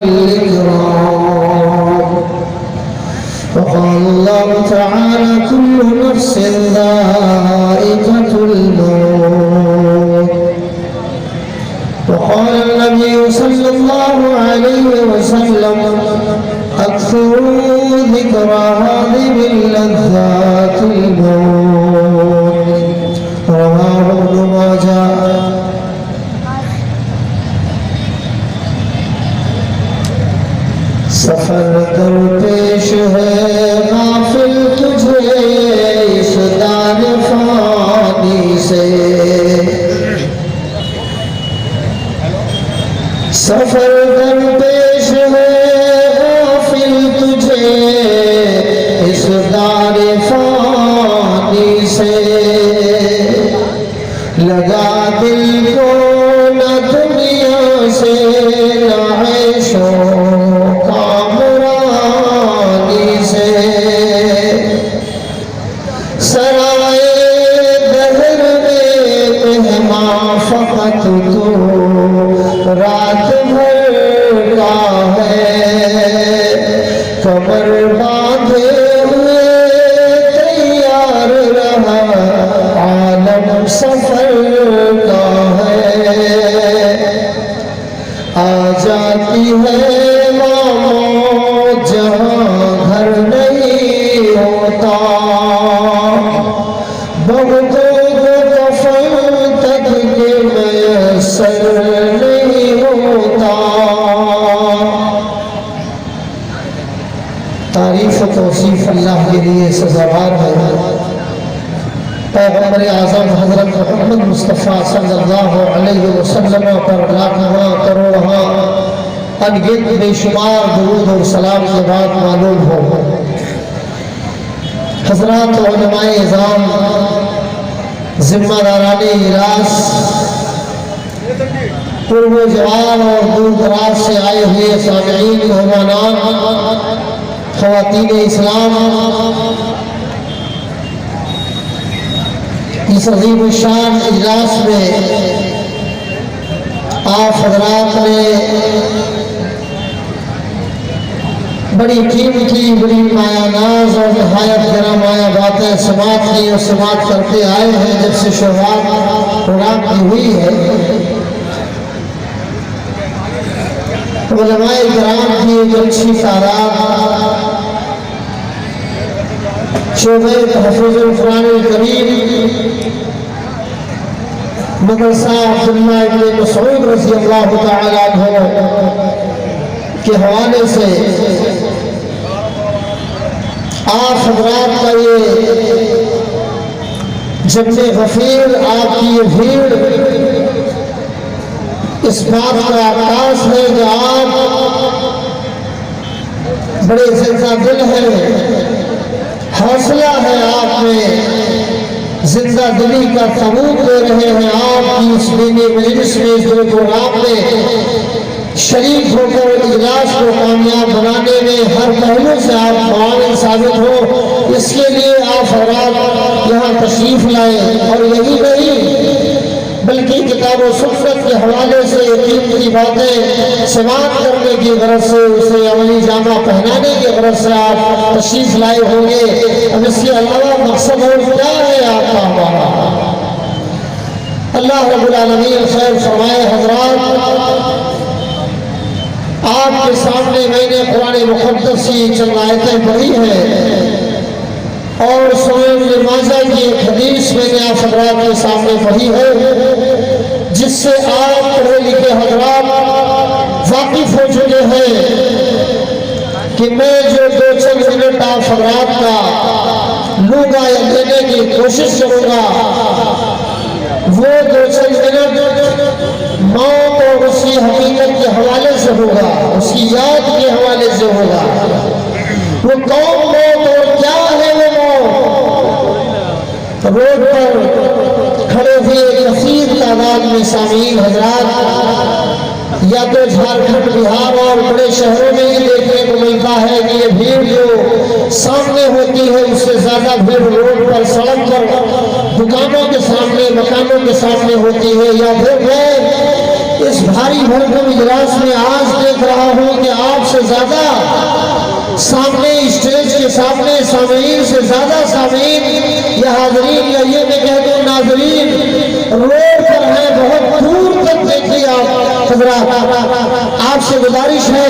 الإكرام. وقال الله تعالى: كل نفس ذائقة الموت. وقال النبي صلى الله عليه وسلم: أكثروا ذكر هذه اللذات الموت. رواه ابن ماجه. سفر درپیش ہے غافل تجھے اس دار فانی سے، سفر درپیش ہے غافل تجھے اس دار فانی سے، لگا دل کو نہ دنیا سے نہ عیشوں تو رات بھر کا ہے، کمر باندھے ہوئے تیار رہا، عالم سفر کا ہے، آ جاتی ہے موت جہاں گھر نہیں ہوتا، بہتوں کو کفن تک کے میسر نہیں ہوتا۔ تعریف و توصیف اللہ کے لیے سزاوار ہے۔ پیغمبر اعظم حضرت محمد مصطفیٰ صلی اللہ علیہ وسلم پر لاکھواں کروڑواں انگنت بے شمار درود اور سلام کے بعد معلوم ہو، حضرات علماء اعظام، ذمہ داران اجلاس، قرب و جوار اور دور دراز سے آئے ہوئے سامعین، مہمانان، خواتین اسلام، اس عظیم الشان اجلاس میں آپ حضرات نے بڑی قیمتی، بڑی مایا ناز اور نہایت گرم آیا باتیں سماعت کی اور سماعت کرتے آئے ہیں جب سے شروعات پروگرام کی ہوئی ہے۔ علماء کرام کی ایک اچھی تعداد شعبہ تحفظ القرآن الکریم مدرسہ عبداللہ ابن مسعود رضی اللہ تعالیٰ عنہ کے حوالے سے آپ حضرات کا یہ جمع غفیر، آپ کی یہ بھیڑ اس بات کا عکاس ہے کہ آپ بڑے زندہ دل ہیں، حوصلہ ہے آپ میں، زندہ دلی کا ثبوت دے رہے ہیں۔ آپ کی اس دینی مجلس میں، اس پروگرام میں شریک ہو کر اجلاس کو کامیاب بنانے میں ہر پہلو سے آپ معاون ثابت ہو، اس کے لیے آپ حضرات یہاں تشریف لائے، اور یہی نہیں بلکہ کتاب و سنت کے حوالے سے قیمتی باتیں سماعت کرنے کی غرض سے، اسے عملی جامہ پہنانے کی غرض سے آپ تشریف لائے ہوں گے۔ اب اس کے علاوہ مقصد اور کیا ہے آپ کا ہمارا؟ اللہ رب العالمین خیر فرمائے۔ حضرات، آپ کے سامنے میں نے قرآن مقدس کی چند آیتیں پڑھی ہیں، اور سنن ابن ماجہ کی ایک حدیث میں نے آپ حضرات کے سامنے پڑھی ہے، جس سے آپ پڑھے لکھے حضرات واقف ہو چکے ہیں کہ میں جو دو چند منٹ آپ حضرات کا لوں گا یا دینے کی کوشش کروں گا، وہ دو چند منٹ موت اور اس کی حقیقت کے حوالے سے ہوگا، اس کی یاد کے حوالے سے ہوگا۔ وہ کون موت اور کیا ہے وہ موت؟ روڈ پر کھڑے ہوئے کثیر تعداد میں سامعین حضرات یا تو جھارکھنڈ، بہار اور بڑے شہروں میں ہی دیکھنے کو ملتا ہے کہ یہ بھیڑ جو سامنے ہوتی ہے اس سے زیادہ بھیڑ روڈ پر، سڑک پر، دکانوں کے سامنے، مکانوں کے سامنے ہوتی ہے۔ یا پھر میں اس بھاری بھرکم اجلاس میں آج دیکھ رہا ہوں کہ زیادہ سامنے اسٹیج کے سامنے سامعین سے زیادہ سامعین یا حاضرین یا یہ میں کہہ دوں ناظرین روڈ پر ہیں، بہت دور تک دیکھیے آپ حضرات، آپ سے گزارش ہے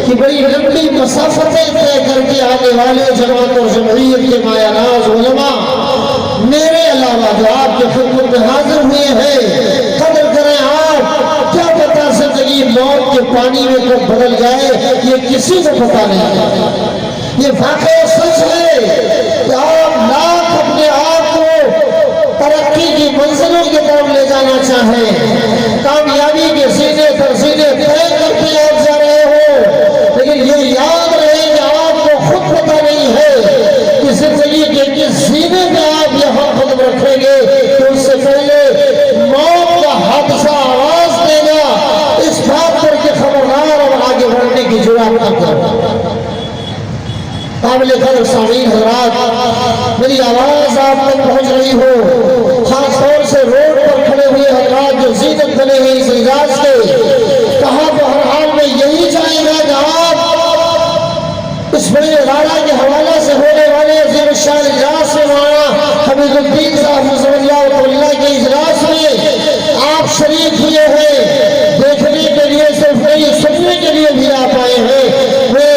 کہ بڑی لمبی مسافتیں طے کر کے آنے والے جماعت اور جمہوریت کے مایہ ناز علماء میرے علاوہ جو آپ کے خدمت میں حاضر ہوئے ہیں، قدر کریں آپ، کیا پتا زندگی موت کے پانی میں کب بدل جائے یہ کسی کو پتا نہیں ہے۔ یہ واقعہ سچ ہے کہ آپ لاکھ اپنے آپ کو ترقی کی منزلوں کی طرف لے جانا چاہیں، کامیابی کے سینے پر سینے طے کرتے آپ جا رہے ہو، لیکن یہ یاد رہے کہ آپ کو خود پتا نہیں ہے کہ زندگی کے کس سینے میں آپ یہاں قدم رکھیں گے کہ اس سے پہلے موت کا حادثہ آواز دے گا، اس بات پر کہ خبردار اور آگے بڑھنے کی جرات نہ کرو۔ قابل قدر سامعین حضرات، میری آواز آپ تک پہنچ رہی ہو، خاص طور سے روڈ پر کھڑے ہوئے حضرات جو زینت بنے ہیں اس اجلاس کے، کہا تو ہر حال میں یہی چاہے گا کہ آپ اس بڑے ادارہ کے حوالے سے ہونے والے عظیم الشان اجلاس سے مولانا حمید الدین صاحب رضی اللہ تعالیٰ کے اجلاس میں آپ شریک ہوئے ہیں، دیکھنے کے لیے صرف نہیں سننے کے لیے بھی آپ آئے ہیں۔ میں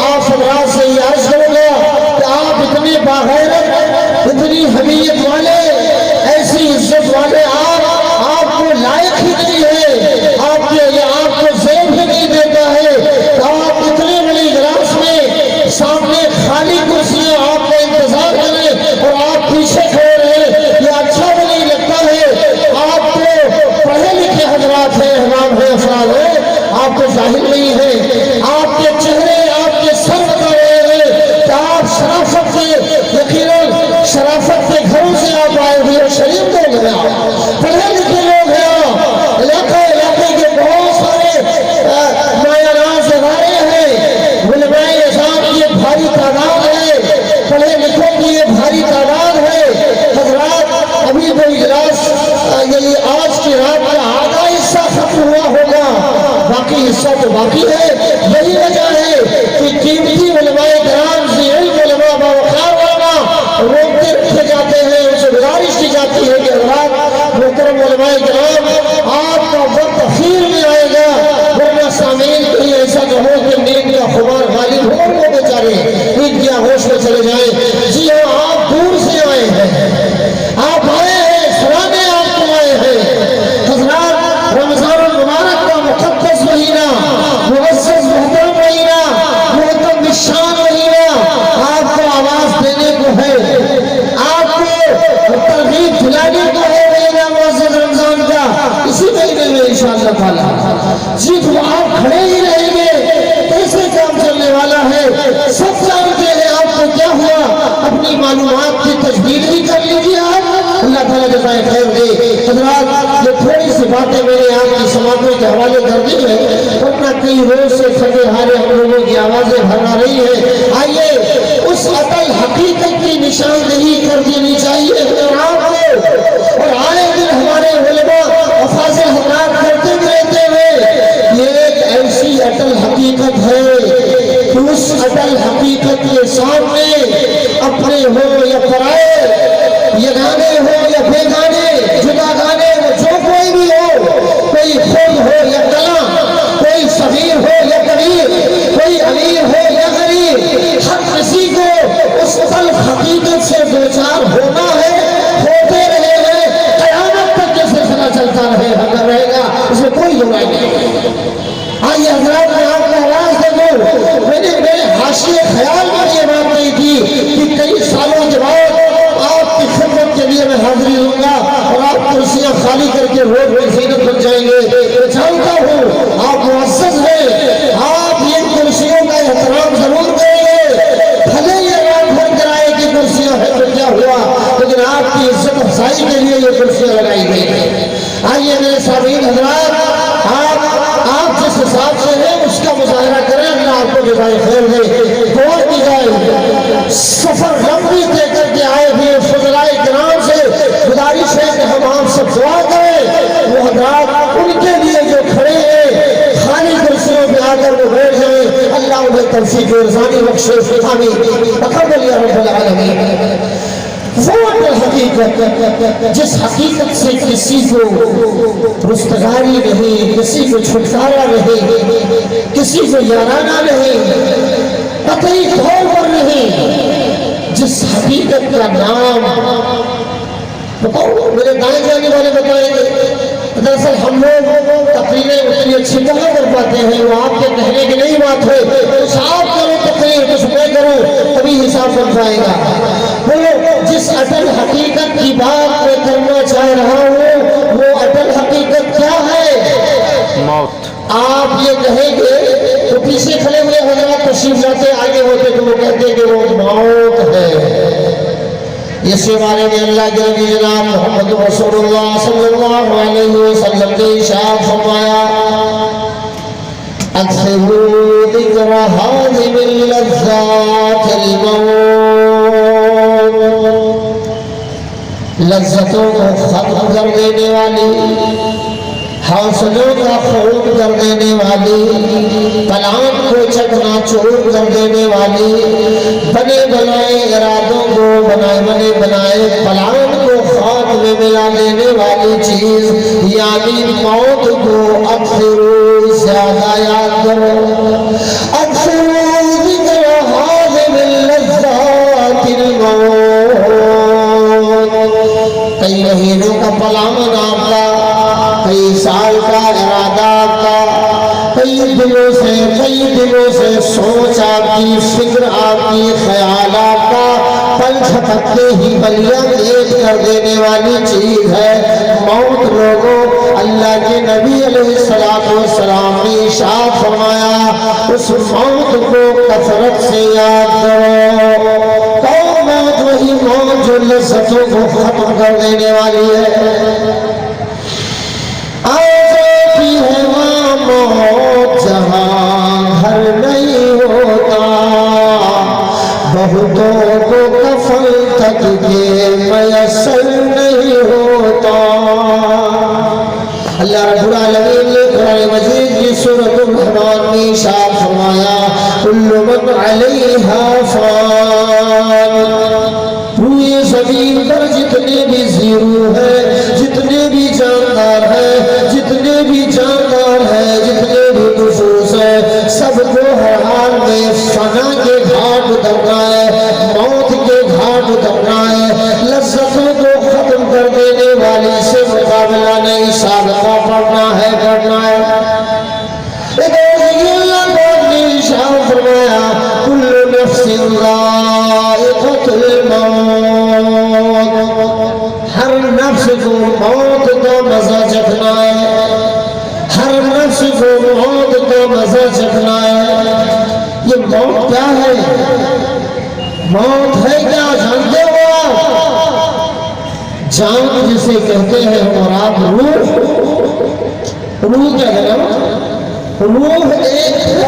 آپ حضرات سے یہ عرض کروں گا کہ آپ اتنے باغیرت، اتنی حمیت والے، ایسی عزت والے آپ کو لائق ہی نہیں ہے، آپ کو زیب ہی نہیں دیتا ہے کہ آپ اتنے بڑے اجلاس میں سامنے خالی کرسیاں آپ کا انتظار کریں اور آپ پیچھے کھڑے رہیں، یہ اچھا بھی نہیں لگتا ہے۔ آپ کو پڑھے لکھے حضرات ہیں، احرام ہے، افراد ہے، آپ کو ظاہر نہیں ہے، آپ کے چہرے آپ کے سر بتا رہے ہیں کہ آپ شرافت سے، یقیناً شرافت کے گھروں سے آپ آئے ہوئے اور شریف لوگ ہیں، پڑھے لکھے لوگ ہیں، علاقے کے بہت سارے مایہ ناز ادارے ہیں، علماء نظام کی ایک بھاری تعداد ہے، پڑھے لکھوں کی ایک بھاری تعداد ہے۔ حضرات ابھی تو اجلاس یہی آج کی رات کا آدھا حصہ ختم ہوا ہوگا، باقی حصہ تو باقی ہے۔ یہی وجہ ہے کہ قیمتی علماء کرام، ذی علم علماء، باوقار علماء روکتے رکھے جاتے ہیں، ان سے گزارش کی جاتی ہے کہ حضرات محترم علماء کرام آپ کا وقت اخیر میں آئے گا، ورنہ سامعین کہیں ایسا نہ ہو کہ نیند کا خمار غالب ہو وہ بیچارے نیند کی آغوش میں چلے جائیں۔ جی ہاں، آپ دور سے آئے ہیں، آپ آئے ہیں سرانے، آپ کو آئے ہیں حضرات۔ رمضان المبارک کا مقدس مہینہ، معزز محترم مہینہ، محترم شان مہینہ آپ کو آواز دینے کو ہے، آپ کو ترغیب دلانے کو ہے مہینہ معزز رمضان کا، اسی مہینے میں انشاءاللہ تعالیٰ جی تو آپ کھڑے ہی رہیں گے، کیسے کام چلنے والا ہے؟ سب جانتے ہیں آپ کو کیا ہوا، اپنی معلومات کی تجدید بھی کر لیجیے آپ، اللہ تعالیٰ جزائے خیر دے۔ حضرات یہ تھوڑی سی باتیں میں نے آپ کی سماعتوں کے حوالے کر دی ہے، ورنہ کئی روز سے تھکے ہارے ہم لوگوں کی آوازیں بھرا رہی ہے۔ آئیے اس اٹل حقیقت کی نشاندہی کر دینی چاہیے آپ کو، اور آئے دن ہمارے علماء افاضل حضرات کرتے بھی رہتے ہیں۔ یہ ایک ایسی اٹل حقیقت ہے کہ اس اٹل حقیقت کے سامنے اپنے ہو یا پرائے، یگانے ہو یا بیگانے، جدا گانے جو کوئی بھی ہو، کوئی خود ہو یا کلاں، کوئی صغیر ہو یا کبیر، کوئی امیر ہو یا غریب، ہر کسی کو اس اٹل حقیقت سے دوچار ہونا ہے، ہوتے رہے ہیں، قیامت تک یہ سلسلہ چلتا رہے گا، اس میں کوئی دو رائے نہیں۔ آئیے حضرات میں آپ کو آواز دے دوں، میرے حاشیے خیال میں یہ بات نہیں تھی کہ کئی سالوں کے بعد آپ کی خدمت کے لیے میں حاضری دوں گا اور آپ کرسیاں خالی کر کے روڈ میں زینت بن جائیں گے۔ میں جانتا ہوں آپ معزز ہیں، آپ ان کرسیوں کا احترام ضرور کریں گے، بھلے یہ رات بھر کرائے کی کرسیاں ہیں تو کیا ہوا، لیکن آپ کی عزت افزائی کے لیے یہ کرسیاں لگائی گئی ہیں۔ آئیے میرے سامعین حضرات، آپ جس حساب سے ہیں اس کا مظاہرہ کریں، اللہ آپ کو جزائے خیر دے۔ دعا کی جائے، سفر لمبی طے کر کے آئے ہوئے فضلائے کرام سے گزارش ہے کہ ہم آپ سب دعا کریں، وہ حضرات ان کے لیے جو کھڑے ہیں خالی کرسیوں پہ آ کر وہ بیٹھ جائیں، تعالیٰ انہیں توفیق ارزانی بخشے آمین تقبل یا رب العالمین وہ اٹل حقیقت جس حقیقت سے کسی کو رستگاری نہیں کسی کو چھٹکارا نہیں کسی کو یارانہ نہیں قطعی طور پر نہیں جس حقیقت کا نام بتاؤ میرے دائیں جانے والے بتائیں گے دراصل ہم لوگ تقریریں اتنی اچھی کہاں کر پاتے ہیں وہ آپ کے کہنے کی نہیں بات ہے کچھ آپ کرو تقریر کچھ میں کروں تبھی حساب بن پائے گا بولو جس اٹل حقیقت کی بات میں کرنا چاہ رہا ہوں وہ اٹل حقیقت کیا ہے موت آپ یہ کہیں گے تو پیچھے کھڑے ہوئے حضرات تشریف لاتے آگے ہوتے تو وہ کہتے کہ وہ موت ہے اس کے بارے میں اللہ کے نبی جناب محمد رسول اللہ صلی اللہ علیہ وسلم نے ارشاد فرمایا اکثروا ذکر ہاذم اللذات الموت لذتوں کو ختم کر دینے والی حوصلوں کا خون کر دینے والی پلان کو چکنا چور کر دینے والی بنے بنائے ارادوں کو بنے بنائے پلان کو خاک میں ملا دینے والی چیز یعنی موت کو اکثر زیادہ یاد کرو اکثر ذکر ہاذم اللذات الموت کئی مہینوں کا پلان آپ کا کئی سال کا ارادہ آپ کا کئی دنوں سے سوچ آپ کی فکر آپ کی خیال آپ کا پل جھپکتے ہی بلیاں ایک کر دینے والی چیز ہے موت لوگوں اللہ کے نبی علیہ السلام نے ارشاد فرمایا اس موت کو کثرت سے یاد کرو کون موت وہی موت جو لذتوں کو ختم کر دینے والی ہے موت جہاں گھر نہیں ہوتا بہتوں کو کفن تک کے میسر نہیں ہوتا اللہ رب العالمین نے قرآن مجید کی سورۃ الرحمن میں ارشاد فرمایا کل من علیہا فان پوری زمین پر جتنے بھی زیرو ہے جتنے بھی جاندار ہے جتنے بھی جاندار ہے جتنے بھی نفوس ہے سب کو ہر حال میں فنا کے گھاٹ اترنا ہے موت کے گھاٹ اترنا ہے لذتوں کو ختم کر دینے والی سے مقابلہ نہیں سابقہ پڑھنا ہے کرنا ہے اللہ پاک نے ارشاد فرمایا کل نفس ذائقۃ الموت ہر نفس کو موت کا مزہ چکھنا ہے ہر نفس کو موت کا مزہ چکھنا ہے یہ موت کیا ہے موت ہے کیا جانتے ہو آپ جان جسے کہتے ہیں اور آپ روح کیا ہے نا روح ایک